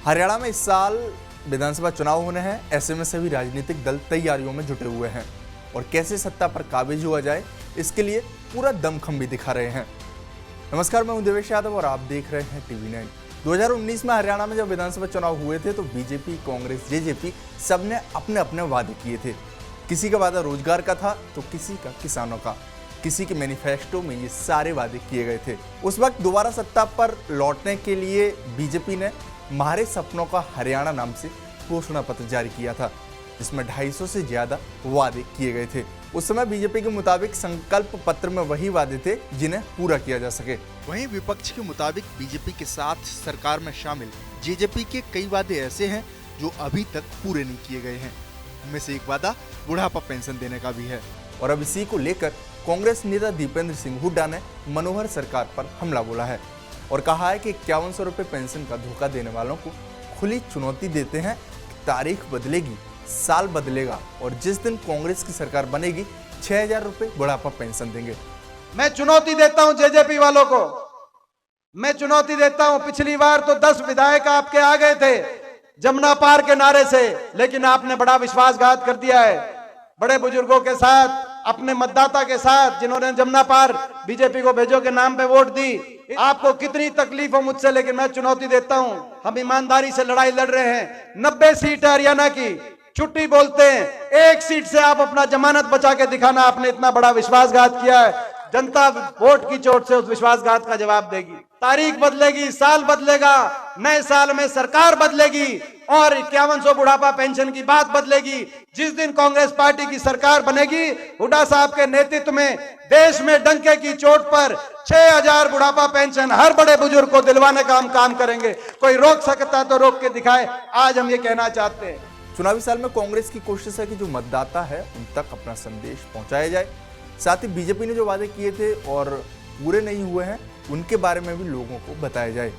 हरियाणा में इस साल विधानसभा चुनाव होने हैं। ऐसे में सभी राजनीतिक दल तैयारियों में जुटे हुए हैं और कैसे सत्ता पर काबिज हुआ जाए इसके लिए पूरा दमखम भी दिखा रहे हैं। नमस्कार, मैं हूं देवेश यादव और आप देख रहे हैं TV9। 2019 में हरियाणा में जब विधानसभा चुनाव हुए थे तो बीजेपी, कांग्रेस, जेजेपी सबने अपने अपने वादे किए थे। किसी का वादा रोजगार का था तो किसी का किसानों का। किसी के मैनिफेस्टो में ये सारे वादे किए गए थे। उस वक्त दोबारा सत्ता पर लौटने के लिए बीजेपी ने हमारे सपनों का हरियाणा नाम से घोषणा पत्र जारी किया था, जिसमें 250 से ज्यादा वादे किए गए थे। उस समय बीजेपी के मुताबिक संकल्प पत्र में वही वादे थे जिन्हें पूरा किया जा सके। वहीं विपक्ष के मुताबिक बीजेपी के साथ सरकार में शामिल जेजेपी के कई वादे ऐसे हैं जो अभी तक पूरे नहीं किए गए हैं। उनमें से एक वादा बुढ़ापा पेंशन देने का भी है। और अब इसी को लेकर कांग्रेस नेता दीपेंद्र सिंह हुड्डा ने मनोहर सरकार पर हमला बोला है और कहा है कि 5100 रुपए पेंशन का धोखा देने वालों को खुली चुनौती देते हैं कि तारीख बदलेगी, साल बदलेगा और जिस दिन कांग्रेस की सरकार बनेगी 6000 रुपए बुढ़ापा पेंशन देंगे। मैं चुनौती देता हूं जेजेपी वालों को, मैं चुनौती देता हूं। पिछली बार तो 10 विधायक आपके आ गए थे जमुना पार के नारे से, लेकिन आपने बड़ा विश्वासघात कर दिया है। बड़े बुजुर्गों के साथ, अपने मतदाता के साथ, जिन्होंने जमुना पार बीजेपी को भेजो के नाम पे वोट दी, आपको कितनी तकलीफ हो मुझसे, लेकिन मैं चुनौती देता हूं। हम ईमानदारी से लड़ाई लड़ रहे हैं। 90 सीट है हरियाणा की, छुट्टी बोलते हैं, 1 सीट से आप अपना जमानत बचा के दिखाना। आपने इतना बड़ा विश्वासघात किया है, जनता वोट की चोट से उस विश्वासघात का जवाब देगी। तारीख बदलेगी, साल बदलेगा, नए साल में सरकार बदलेगी और 5100 बुढ़ापा पेंशन की बात बदलेगी। जिस दिन कांग्रेस पार्टी की सरकार बनेगी, हुड्डा साहब के नेतृत्व में देश में डंके की चोट पर 6000 बुढ़ापा पेंशन हर बड़े बुजुर्ग को दिलवाने का हम काम करेंगे। कोई रोक सकता तो रोक के दिखाए। आज हम ये कहना चाहते हैं, चुनावी साल में कांग्रेस की कोशिश है कि जो मतदाता है उन तक अपना संदेश पहुंचाया जाए। साथ ही बीजेपी ने जो वादे किए थे और पूरे नहीं हुए हैं उनके बारे में भी लोगों को बताया जाए।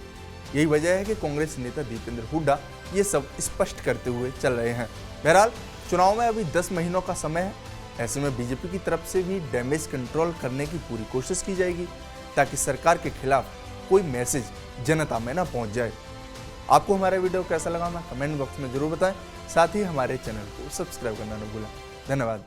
यही वजह है कि कांग्रेस नेता दीपेंद्र हुड्डा ये सब स्पष्ट करते हुए चल रहे हैं। बहरहाल चुनाव में अभी 10 महीनों का समय है। ऐसे में बीजेपी की तरफ से भी डैमेज कंट्रोल करने की पूरी कोशिश की जाएगी ताकि सरकार के खिलाफ कोई मैसेज जनता में ना पहुंच जाए। आपको हमारा वीडियो कैसा लगा हमें कमेंट बॉक्स में जरूर बताएं। साथ ही हमारे चैनल को सब्सक्राइब करना न भूलें। धन्यवाद।